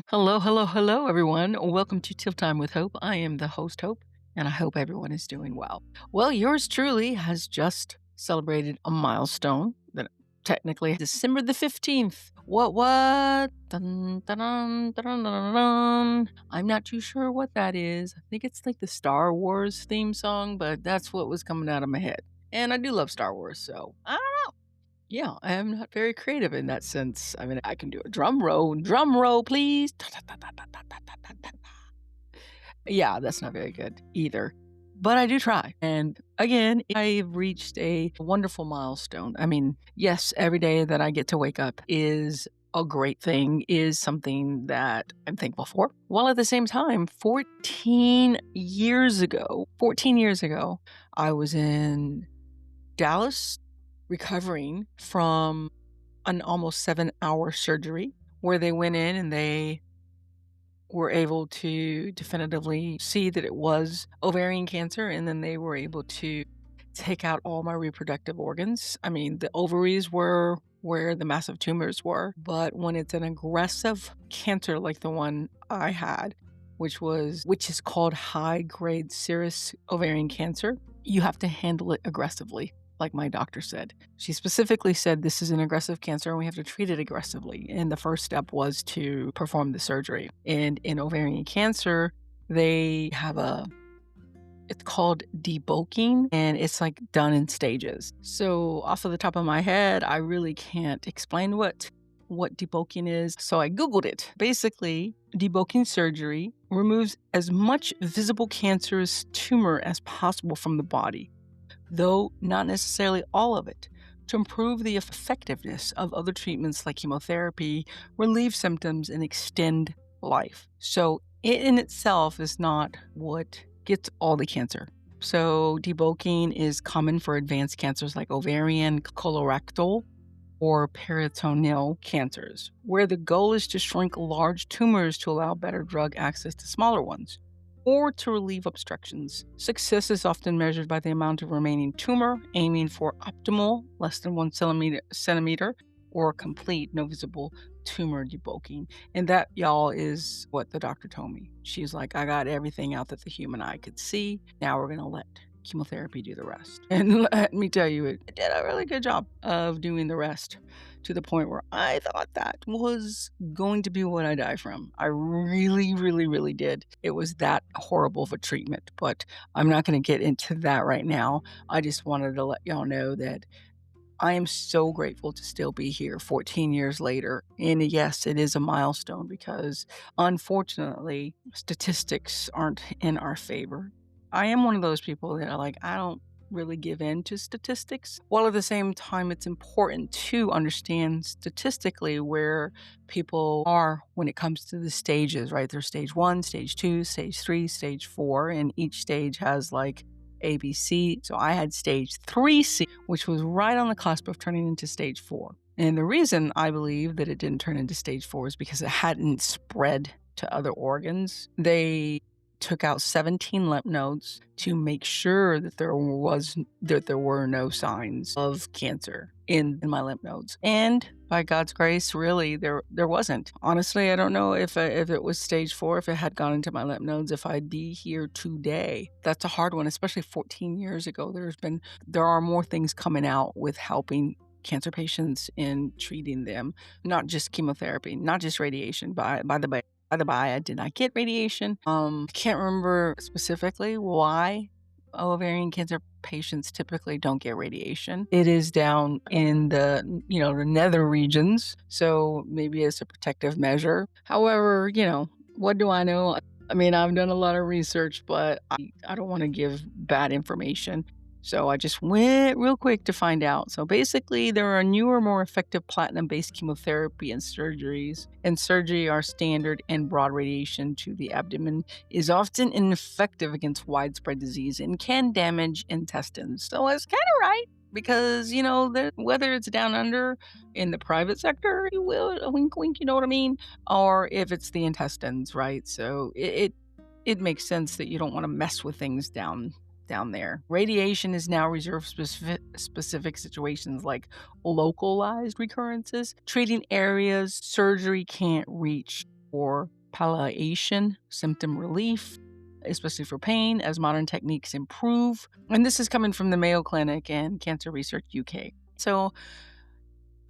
Hello, hello, hello, everyone. Welcome to Till Time with Hope. I am the host, Hope, and I hope everyone is doing well. Well, yours truly has just celebrated a milestone that technically December the 15th. What? Dun, dun, dun, dun, dun, dun, dun. I'm not too sure what that is. I think it's like the Star Wars theme song, but that's what was coming out of my head. And I do love Star Wars, so I don't know. Yeah, I am not very creative in that sense. I mean, I can do a drum roll, please. Yeah, that's not very good either. But I do try. And again, I've reached a wonderful milestone. I mean, yes, every day that I get to wake up is a great thing, is something that I'm thankful for. While at the same time, 14 years ago, I was in Dallas recovering from an almost 7-hour surgery where they went in and they were able to definitively see that it was ovarian cancer, and then they were able to take out all my reproductive organs. I mean, the ovaries were where the massive tumors were, but when it's an aggressive cancer like the one I had, which is called high-grade serous ovarian cancer, you have to handle it aggressively, like my doctor said. She specifically said this is an aggressive cancer and we have to treat it aggressively. And the first step was to perform the surgery. And in ovarian cancer, they have it's called debulking, and it's like done in stages. So off of the top of my head, I really can't explain what debulking is. So I Googled it. Basically, debulking surgery removes as much visible cancerous tumor as possible from the body, though not necessarily all of it, to improve the effectiveness of other treatments like chemotherapy, relieve symptoms, and extend life. So it in itself is not what gets all the cancer. So debulking is common for advanced cancers like ovarian, colorectal, or peritoneal cancers, where the goal is to shrink large tumors to allow better drug access to smaller ones, or to relieve obstructions. Success is often measured by the amount of remaining tumor, aiming for optimal, less than 1 centimeter, or complete, no visible tumor debulking. And that, y'all, is what the doctor told me. She's like, I got everything out that the human eye could see. Now we're going to let chemotherapy do the rest. And let me tell you, it did a really good job of doing the rest, to the point where I thought that was going to be what I die from. I really, really, really did. It was that horrible of a treatment, but I'm not going to get into that right now. I just wanted to let y'all know that I am so grateful to still be here 14 years later. And yes, it is a milestone because unfortunately, statistics aren't in our favor. I am one of those people that are like, I don't really give in to statistics, while at the same time, it's important to understand statistically where people are when it comes to the stages, right? There's stage 1, stage 2, stage 3, stage 4, and each stage has like ABC. So I had stage 3C, which was right on the cusp of turning into stage 4. And the reason I believe that it didn't turn into stage 4 is because it hadn't spread to other organs. They took out 17 lymph nodes to make sure that there were no signs of cancer in my lymph nodes. And by God's grace, really, there wasn't. Honestly, I don't know if it was stage 4, if it had gone into my lymph nodes, if I'd be here today. That's a hard one, especially 14 years ago. There are more things coming out with helping cancer patients in treating them, not just chemotherapy, not just radiation. By the way, I did not get radiation. I can't remember specifically why ovarian cancer patients typically don't get radiation. It is down in the nether regions, so maybe it's a protective measure. However, what do I know? I mean, I've done a lot of research, but I don't want to give bad information. So I just went real quick to find out. So basically, there are newer, more effective platinum-based chemotherapy and surgeries. And surgery are standard, and broad radiation to the abdomen is often ineffective against widespread disease and can damage intestines. So it's kind of right. Because, whether it's down under in the private sector, you will, a wink, wink, you know what I mean? Or if it's the intestines, right? So it makes sense that you don't want to mess with things down there. Radiation is now reserved for specific situations like localized recurrences, treating areas surgery can't reach for palliation, symptom relief, especially for pain, as modern techniques improve. And this is coming from the Mayo Clinic and Cancer Research UK. So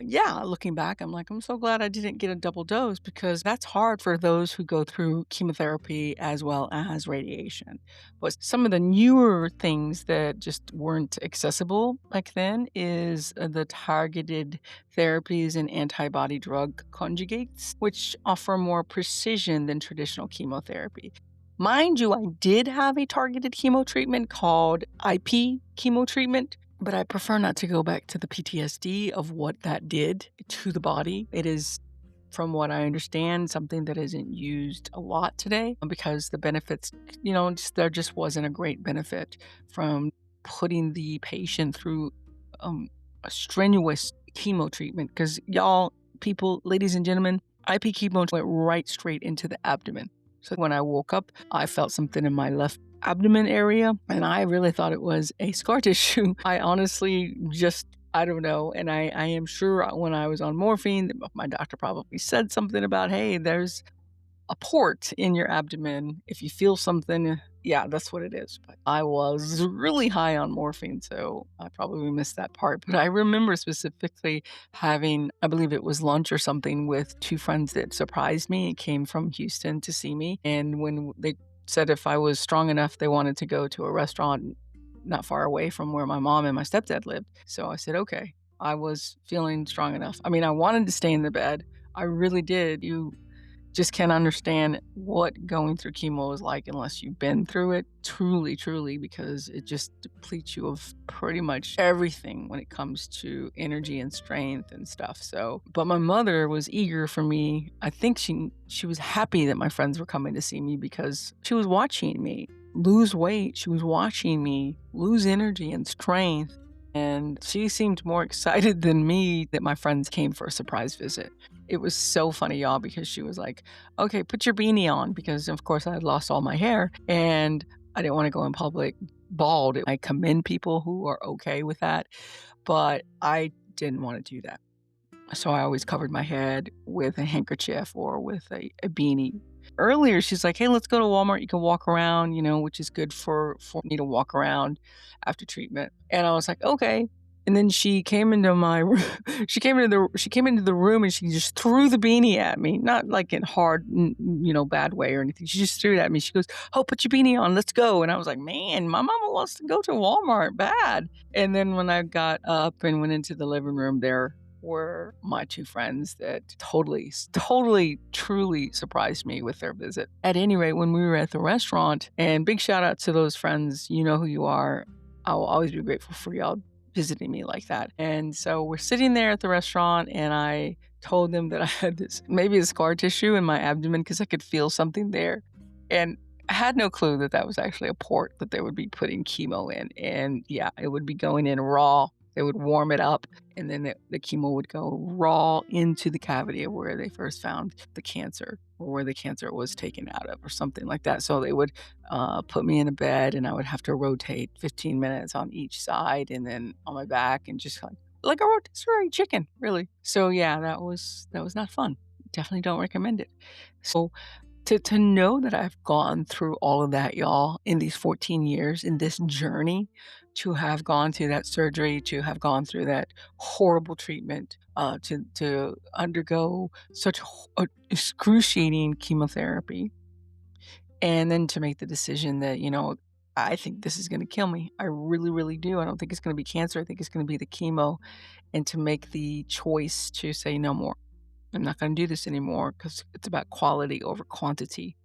yeah, looking back, I'm like, I'm so glad I didn't get a double dose because that's hard for those who go through chemotherapy as well as radiation. But some of the newer things that just weren't accessible back then is the targeted therapies and antibody drug conjugates, which offer more precision than traditional chemotherapy. Mind you, I did have a targeted chemo treatment called IP chemo treatment, but I prefer not to go back to the PTSD of what that did to the body. It is, from what I understand, something that isn't used a lot today because the benefits, there just wasn't a great benefit from putting the patient through um, a strenuous chemo treatment. Because y'all, people, ladies and gentlemen, IP chemo went right straight into the abdomen. So when I woke up, I felt something in my left abdomen area, and I really thought it was a scar tissue. I honestly I don't know. And I am sure when I was on morphine, my doctor probably said something about, hey, there's a port in your abdomen. If you feel something, yeah, that's what it is. But I was really high on morphine, so I probably missed that part. But I remember specifically having, I believe it was lunch or something with two friends that surprised me. It came from Houston to see me. And when they said if I was strong enough, they wanted to go to a restaurant not far away from where my mom and my stepdad lived. So I said, okay. I was feeling strong enough. I mean, I wanted to stay in the bed. I really did. You just can't understand what going through chemo is like unless you've been through it truly, truly, because it just depletes you of pretty much everything when it comes to energy and strength and stuff. So, but my mother was eager for me. I think she was happy that my friends were coming to see me because she was watching me lose weight. She was watching me lose energy and strength. And she seemed more excited than me that my friends came for a surprise visit. It was so funny, y'all, because she was like, okay, put your beanie on, because of course I had lost all my hair and I didn't want to go in public bald. I commend people who are okay with that, but I didn't want to do that. So I always covered my head with a handkerchief or with a beanie. Earlier, she's like, hey, let's go to Walmart. You can walk around, which is good for me to walk around after treatment. And I was like, okay. And then she came into my she came into the room and she just threw the beanie at me, not like in hard, bad way or anything. She just threw it at me. She goes, "Oh, put your beanie on. Let's go." And I was like, "Man, my mama wants to go to Walmart bad." And then when I got up and went into the living room, there were my two friends that totally, totally, truly surprised me with their visit. At any rate, when we were at the restaurant, and big shout out to those friends, you know who you are. I will always be grateful for y'all visiting me like that. And so we're sitting there at the restaurant, and I told them that I had maybe a scar tissue in my abdomen because I could feel something there. And I had no clue that that was actually a port that they would be putting chemo in. And yeah, it would be going in raw. They would warm it up, and then the chemo would go raw into the cavity of where they first found the cancer or where the cancer was taken out of or something like that. So they would put me in a bed, and I would have to rotate 15 minutes on each side and then on my back, and just like a rotisserie chicken, really. So yeah, that was not fun. Definitely don't recommend it. So to know that I've gone through all of that, y'all, in these 14 years, in this journey, to have gone through that surgery, to have gone through that horrible treatment, to undergo such excruciating chemotherapy, and then to make the decision that, I think this is going to kill me. I really, really do. I don't think it's going to be cancer. I think it's going to be the chemo. And to make the choice to say no more. I'm not going to do this anymore because it's about quality over quantity.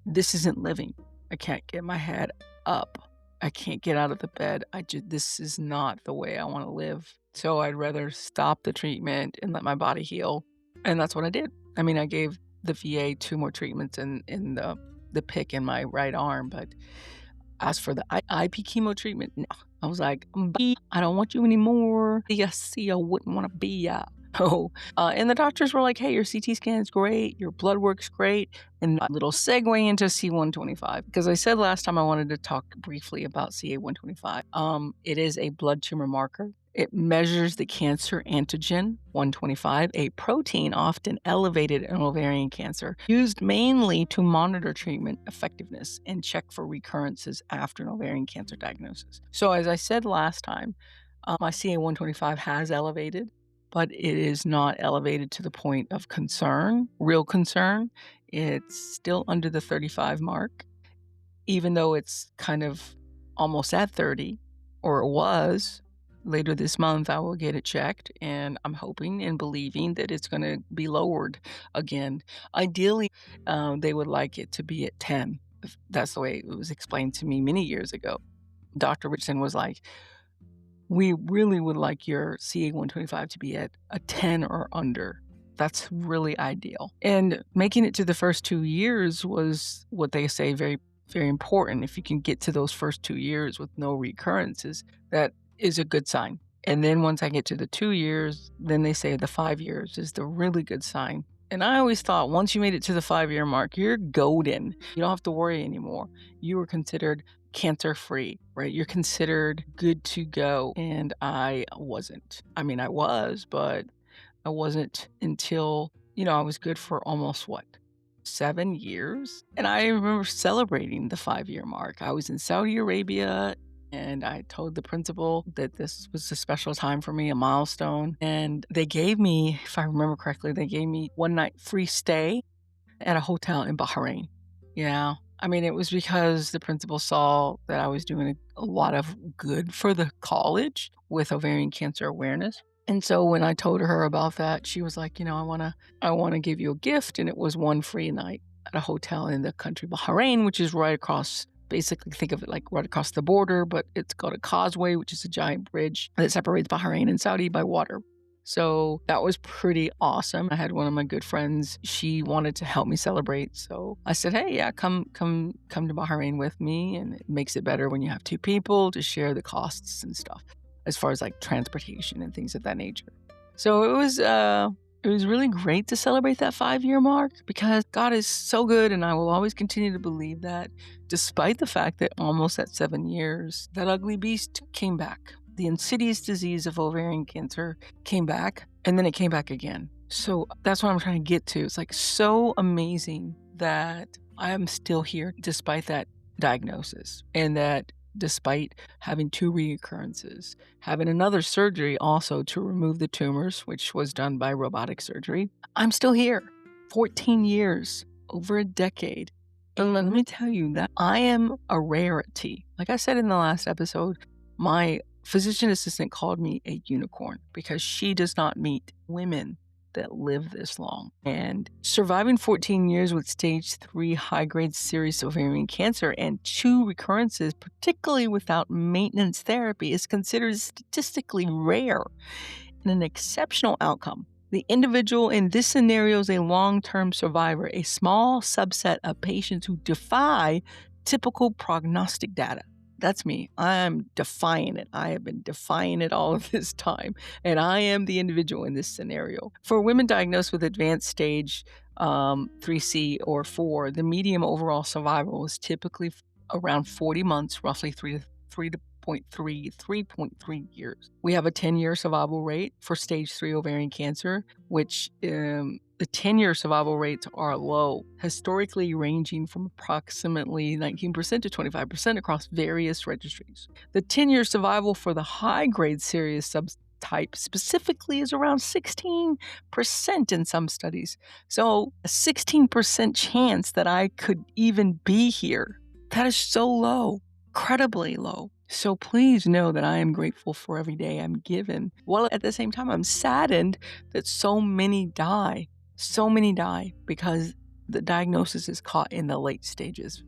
This isn't living. I can't get my head up. I can't get out of the bed. This is not the way I want to live. So I'd rather stop the treatment and let my body heal. And that's what I did. I mean, I gave the VA 2 more treatments in the pick in my right arm. But as for the IP chemo treatment, no. I was like, I don't want you anymore. I wouldn't want to be ya. Oh, and the doctors were like, hey, your CT scan is great. Your blood work's great. And a little segue into C125, because I said last time I wanted to talk briefly about CA125. It is a blood tumor marker. It measures the cancer antigen 125, a protein often elevated in ovarian cancer, used mainly to monitor treatment effectiveness and check for recurrences after an ovarian cancer diagnosis. So, as I said last time, my CA 125 has elevated, but it is not elevated to the point of concern, real concern. It's still under the 35 mark, even though it's kind of almost at 30, or it was. Later this month, I will get it checked, and I'm hoping and believing that it's gonna be lowered again. Ideally, they would like it to be at 10. That's the way it was explained to me many years ago. Dr. Richardson was like, "We really would like your CA 125 to be at a 10 or under. That's really ideal." And making it to the first 2 years was what they say very, very important. If you can get to those first 2 years with no recurrences, that is a good sign. And then once I get to the 2 years, then they say the 5 years is the really good sign. And I always thought once you made it to the 5-year mark, you're golden. You don't have to worry anymore. You were considered cancer-free, right? You're considered good to go, and I wasn't. I mean, I was, but I wasn't until, I was good for almost what? 7 years? And I remember celebrating the 5-year mark. I was in Saudi Arabia, and I told the principal that this was a special time for me, a milestone. And they gave me, if I remember correctly, they gave me 1 night free stay at a hotel in Bahrain. Yeah. I mean, it was because the principal saw that I was doing a lot of good for the college with ovarian cancer awareness. And so when I told her about that, she was like, I wanna give you a gift. And it was 1 free night at a hotel in the country Bahrain, which is right across, basically think of it like right across the border, but it's called a causeway, which is a giant bridge that separates Bahrain and Saudi by water. So that was pretty awesome. I had one of my good friends, she wanted to help me celebrate. So I said, "Hey, yeah, come to Bahrain with me." And it makes it better when you have 2 people to share the costs and stuff, as far as like transportation and things of that nature. So it was really great to celebrate that 5-year mark, because God is so good, and I will always continue to believe that, despite the fact that almost at 7 years, that ugly beast came back. The insidious disease of ovarian cancer came back, and then it came back again. So that's what I'm trying to get to. It's like so amazing that I am still here despite that diagnosis, and that despite having 2 reoccurrences, having another surgery also to remove the tumors, which was done by robotic surgery, I'm still here. 14 years, over a decade. And let me tell you that I am a rarity. Like I said in the last episode, my physician assistant called me a unicorn because she does not meet women that live this long. And surviving 14 years with stage 3 high-grade serous ovarian cancer and 2 recurrences, particularly without maintenance therapy, is considered statistically rare and an exceptional outcome. The individual in this scenario is a long-term survivor, a small subset of patients who defy typical prognostic data. That's me. I'm defying it. I have been defying it all of this time, and I am the individual in this scenario. For women diagnosed with advanced stage 3C or 4, the median overall survival is typically around 40 months, roughly 3.3 years. We have a 10-year survival rate for stage 3 ovarian cancer, which the 10-year survival rates are low, historically ranging from approximately 19% to 25% across various registries. The 10-year survival for the high-grade serous subtype specifically is around 16% in some studies. So a 16% chance that I could even be here, that is so low, incredibly low. So please know that I am grateful for every day I'm given. While at the same time, I'm saddened that so many die. So many die because the diagnosis is caught in the late stages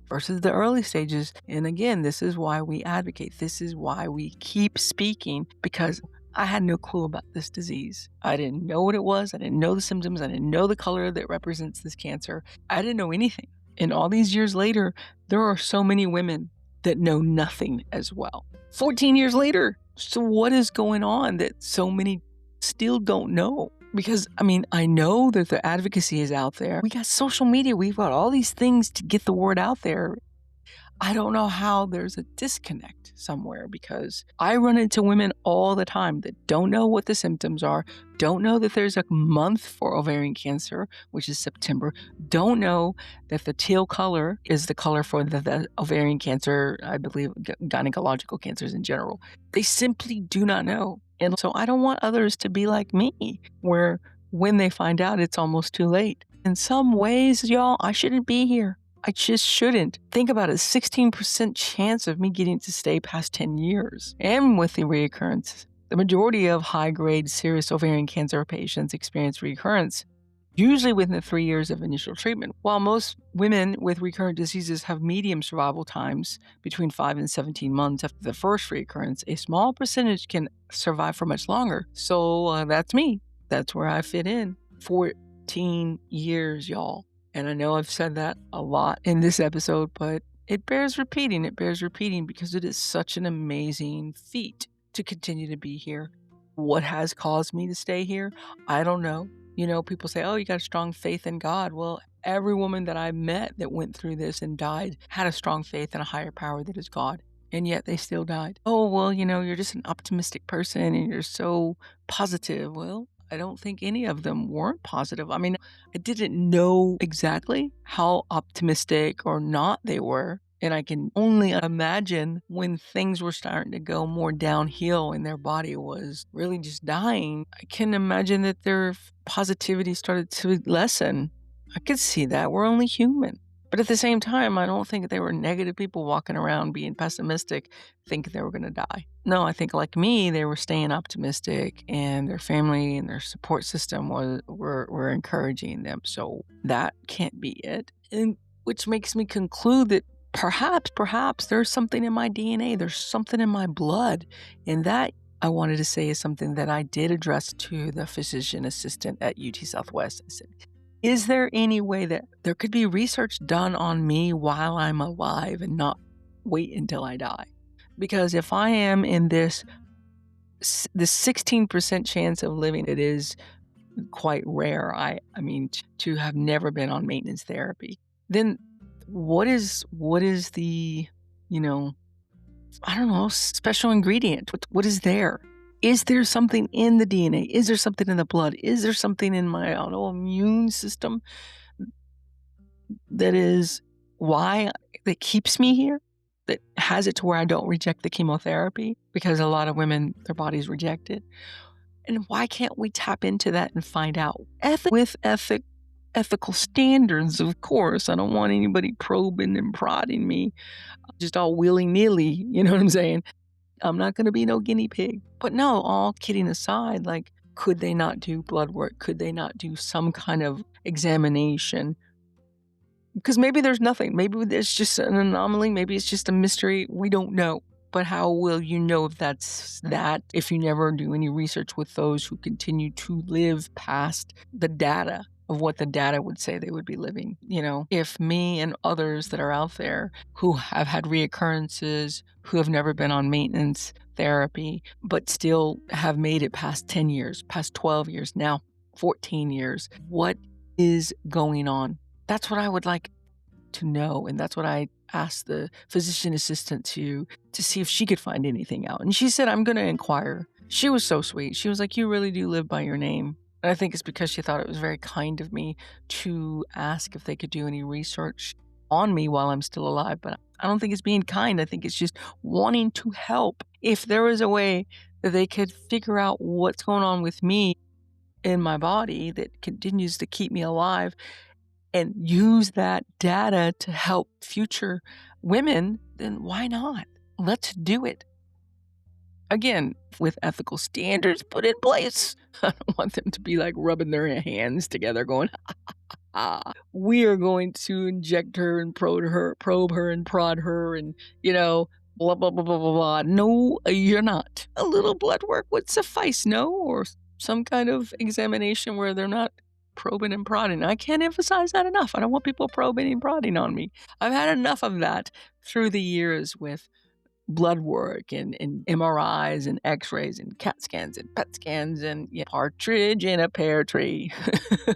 versus the early stages. And again, this is why we advocate. This is why we keep speaking, because I had no clue about this disease. I didn't know what it was. I didn't know the symptoms. I didn't know the color that represents this cancer. I didn't know anything. And all these years later, there are so many women that know nothing as well. 14 years later. So what is going on that so many still don't know? Because, I know that the advocacy is out there. We got social media. We've got all these things to get the word out there. I don't know how there's a disconnect. somewhere, because I run into women all the time that don't know what the symptoms are, don't know that there's a month for ovarian cancer, which is September, don't know that the teal color is the color for the ovarian cancer, I believe gynecological cancers in general. They simply do not know. And so I don't want others to be like me, where when they find out, it's almost too late. In some ways, y'all, I shouldn't be here. I just shouldn't. Think about it, 16% chance of me getting to stay past 10 years. And with the reoccurrence, the majority of high-grade serious ovarian cancer patients experience recurrence, usually within 3 years of initial treatment. While most women with recurrent diseases have medium survival times between 5 and 17 months after the first recurrence, a small percentage can survive for much longer. So that's me. That's where I fit in. 14 years, y'all. And I know I've said that a lot in this episode, but it bears repeating. It bears repeating because it is such an amazing feat to continue to be here. What has caused me to stay here? I don't know. You know, people say, oh, you got a strong faith in God. Well, every woman that I met that went through this and died had a strong faith in a higher power that is God. And yet they still died. Oh, well, you know, you're just an optimistic person and you're so positive. Well, I don't think any of them weren't positive. I mean, I didn't know exactly how optimistic or not they were. And I can only imagine when things were starting to go more downhill and their body was really just dying, I can imagine that their positivity started to lessen. I could see that. We're only human. But at the same time, I don't think they were negative people walking around being pessimistic, thinking they were going to die. No, I think like me, they were staying optimistic, and their family and their support system were encouraging them. So that can't be it. And which makes me conclude that perhaps there's something in my DNA, there's something in my blood. And that, I wanted to say, is something that I did address to the physician assistant at UT Southwest. I said, is there any way that there could be research done on me while I'm alive and not wait until I die? Because if I am in this 16% chance of living, it is quite rare. I mean, to have never been on maintenance therapy, then what is the, you know, I don't know, special ingredient? What is there? Is there something in the DNA? Is there something in the blood? Is there something in my autoimmune system that keeps me here? That has it to where I don't reject the chemotherapy? Because a lot of women, their bodies reject it. And why can't we tap into that and find out? With ethical standards, of course. I don't want anybody probing and prodding me just all willy-nilly, you know what I'm saying? I'm not going to be no guinea pig. But no, all kidding aside, like, could they not do blood work? Could they not do some kind of examination? Because maybe there's nothing. Maybe there's just an anomaly. Maybe it's just a mystery. We don't know. But how will you know if that's that if you never do any research with those who continue to live past the data of what the data would say they would be living? You know, if me and others that are out there who have had reoccurrences, who have never been on maintenance therapy, but still have made it past 10 years, past 12 years, now 14 years, what is going on? That's what I would like to know. And that's what I asked the physician assistant to see if she could find anything out. And she said, I'm going to inquire. She was so sweet. She was like, you really do live by your name. And I think it's because she thought it was very kind of me to ask if they could do any research on me while I'm still alive. But I don't think it's being kind. I think it's just wanting to help. If there was a way that they could figure out what's going on with me in my body that continues to keep me alive and use that data to help future women, then why not? Let's do it. Again, with ethical standards put in place. I don't want them to be like rubbing their hands together going, we are going to inject her and probe her and prod her and, you know, blah, blah, blah, blah, blah, blah. No, you're not. A little blood work would suffice, no? Or some kind of examination where they're not probing and prodding. I can't emphasize that enough. I don't want people probing and prodding on me. I've had enough of that through the years with blood work and MRIs and x-rays and CAT scans and PET scans and partridge in a pear tree.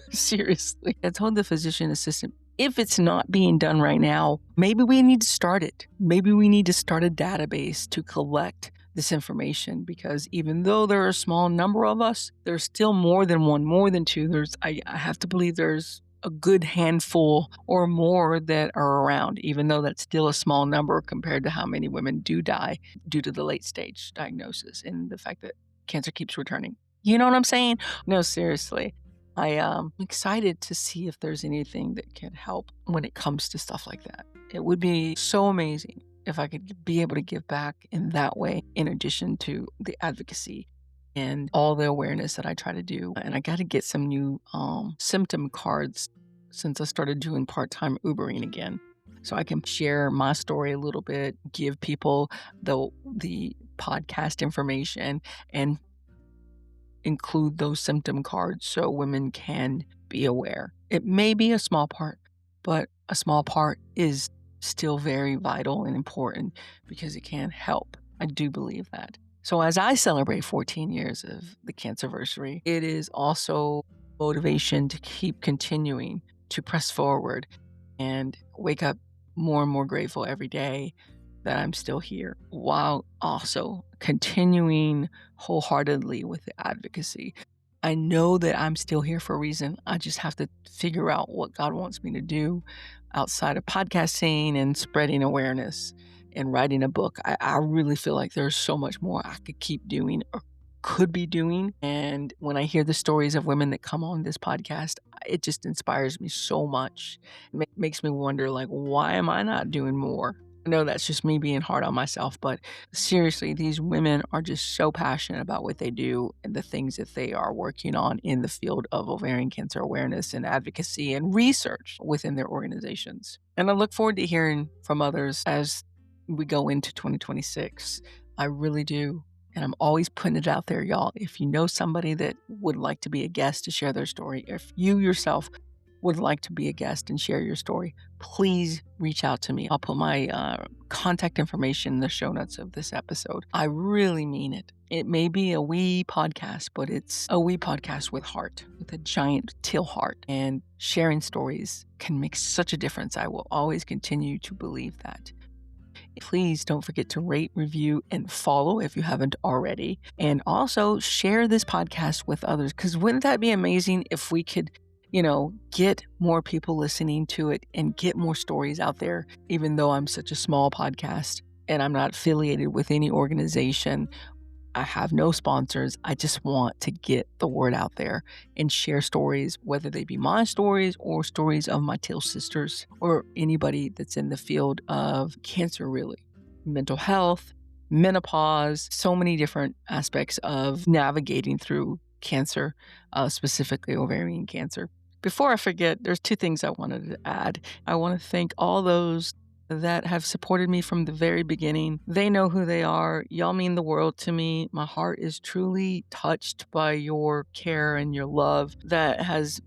Seriously. I told the physician assistant, if it's not being done right now, maybe we need to start it. Maybe we need to start a database to collect this information, because even though there are a small number of us, there's still more than one, more than two. I have to believe there's a good handful or more that are around, even though that's still a small number compared to how many women do die due to the late stage diagnosis and the fact that cancer keeps returning. You know what I'm saying? No, seriously. I am excited to see if there's anything that can help when it comes to stuff like that. It would be so amazing if I could be able to give back in that way, in addition to the advocacy and all the awareness that I try to do. And I got to get some new symptom cards since I started doing part-time Ubering again, so I can share my story a little bit, give people the podcast information, and include those symptom cards so women can be aware. It may be a small part, but a small part is still very vital and important because it can help. I do believe that. So as I celebrate 14 years of the cancerversary, it is also motivation to keep continuing to press forward and wake up more and more grateful every day that I'm still here, while also continuing wholeheartedly with the advocacy. I know that I'm still here for a reason. I just have to figure out what God wants me to do outside of podcasting and spreading awareness and writing a book. I really feel like there's so much more I could keep doing or could be doing. And when I hear the stories of women that come on this podcast, it just inspires me so much. It makes me wonder, like, why am I not doing more? I know that's just me being hard on myself, but seriously, these women are just so passionate about what they do and the things that they are working on in the field of ovarian cancer awareness and advocacy and research within their organizations. And I look forward to hearing from others as we go into 2026. I really do. And I'm always putting it out there, y'all. If you know somebody that would like to be a guest to share their story, if you yourself would like to be a guest and share your story, please reach out to me. I'll put my contact information in the show notes of this episode. I really mean it. It may be a wee podcast, but it's a wee podcast with heart, with a giant teal heart. And sharing stories can make such a difference. I will always continue to believe that. Please don't forget to rate, review, and follow if you haven't already. And also share this podcast with others, because wouldn't that be amazing if we could get more people listening to it and get more stories out there, even though I'm such a small podcast and I'm not affiliated with any organization. I have no sponsors. I just want to get the word out there and share stories, whether they be my stories or stories of my teal sisters or anybody that's in the field of cancer, really. Mental health, menopause, so many different aspects of navigating through cancer, specifically ovarian cancer. Before I forget, there's two things I wanted to add. I want to thank all those that have supported me from the very beginning. They know who they are. Y'all mean the world to me. My heart is truly touched by your care and your love that has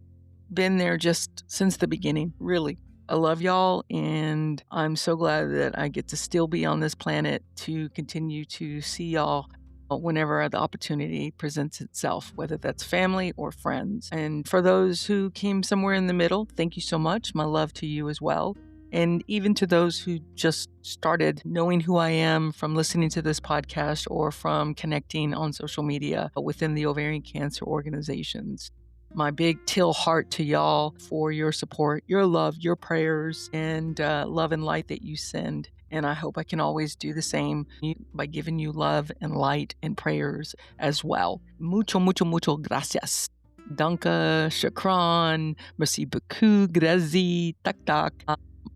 been there just since the beginning, really. I love y'all, and I'm so glad that I get to still be on this planet to continue to see y'all whenever the opportunity presents itself, whether that's family or friends. And for those who came somewhere in the middle, thank you so much. My love to you as well. And even to those who just started knowing who I am from listening to this podcast or from connecting on social media within the ovarian cancer organizations. My big teal heart to y'all for your support, your love, your prayers, and love and light that you send. And I hope I can always do the same by giving you love and light and prayers as well. Mucho, mucho, mucho gracias. Danke, shukran, merci beaucoup, grazie, tak tak,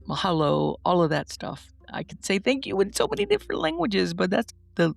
mahalo, all of that stuff. I could say thank you in so many different languages, but that's the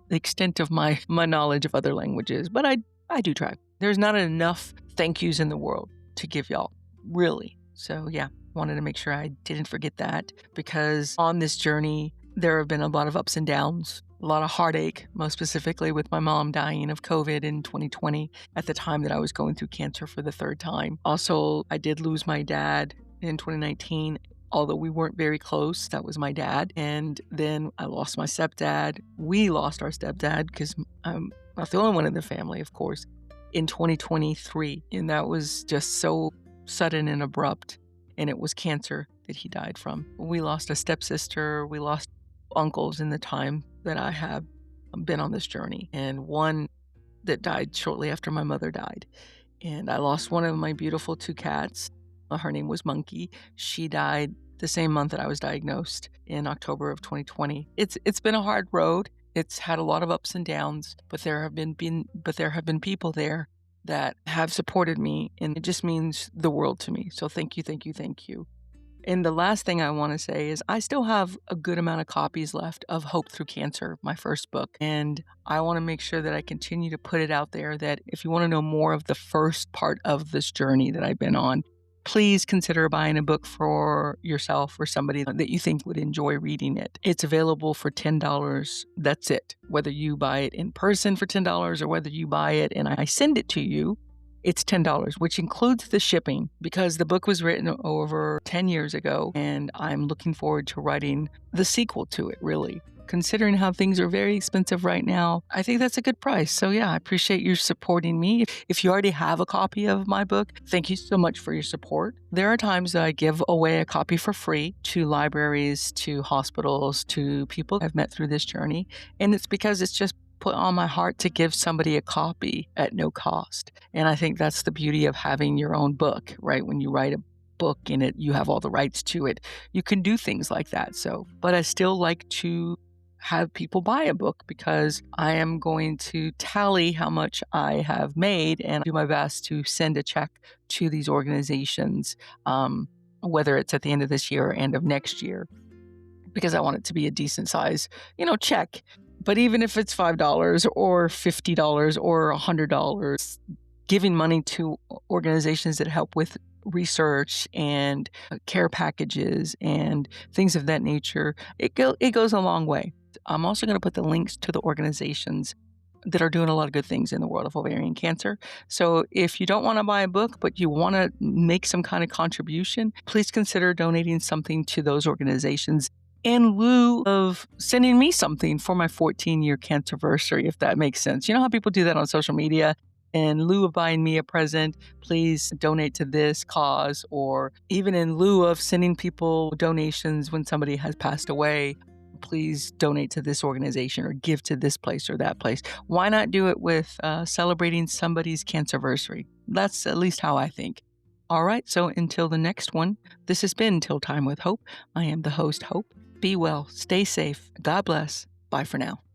extent of my knowledge of other languages. But I do try. There's not enough thank yous in the world to give y'all, really. So yeah, wanted to make sure I didn't forget that, because on this journey, there have been a lot of ups and downs, a lot of heartache, most specifically with my mom dying of COVID in 2020 at the time that I was going through cancer for the third time. Also, I did lose my dad in 2019. Although we weren't very close, that was my dad. And then I lost my stepdad. We lost our stepdad because I'm not the only one in the family, of course, in 2023. And that was just so sudden and abrupt. and it was cancer that he died from. We lost a stepsister, we lost uncles in the time that I have been on this journey, and one that died shortly after my mother died. And I lost one of my beautiful 2 cats. Her name was Monkey. She died the same month that I was diagnosed in October of 2020. It's been a hard road. It's had a lot of ups and downs, but there have been people there that have supported me, and it just means the world to me. So thank you, thank you, thank you. And the last thing I want to say is I still have a good amount of copies left of Hope Through Cancer, my first book. And I want to make sure that I continue to put it out there that if you want to know more of the first part of this journey that I've been on, please consider buying a book for yourself or somebody that you think would enjoy reading it. It's available for $10. That's it. Whether you buy it in person for $10 or whether you buy it and I send it to you, it's $10, which includes the shipping, because the book was written over 10 years ago, and I'm looking forward to writing the sequel to it, really. Considering how things are very expensive right now, I think that's a good price. So yeah, I appreciate you supporting me. If you already have a copy of my book, thank you so much for your support. There are times that I give away a copy for free to libraries, to hospitals, to people I've met through this journey, and it's because it's just put on my heart to give somebody a copy at no cost. And I think that's the beauty of having your own book, right? When you write a book in it, you have all the rights to it. You can do things like that. So, but I still like to have people buy a book because I am going to tally how much I have made and do my best to send a check to these organizations, whether it's at the end of this year or end of next year, because I want it to be a decent size, check. But even if it's $5 or $50 or $100, giving money to organizations that help with research and care packages and things of that nature, it goes a long way. I'm also going to put the links to the organizations that are doing a lot of good things in the world of ovarian cancer. So if you don't want to buy a book, but you want to make some kind of contribution, please consider donating something to those organizations in lieu of sending me something for my 14-year cancerversary, if that makes sense. You know how people do that on social media? In lieu of buying me a present, please donate to this cause, or even in lieu of sending people donations when somebody has passed away, please donate to this organization or give to this place or that place. Why not do it with celebrating somebody's cancerversary? That's at least how I think. All right, so until the next one, this has been Till Time with Hope. I am the host, Hope. Be well, stay safe, God bless. Bye for now.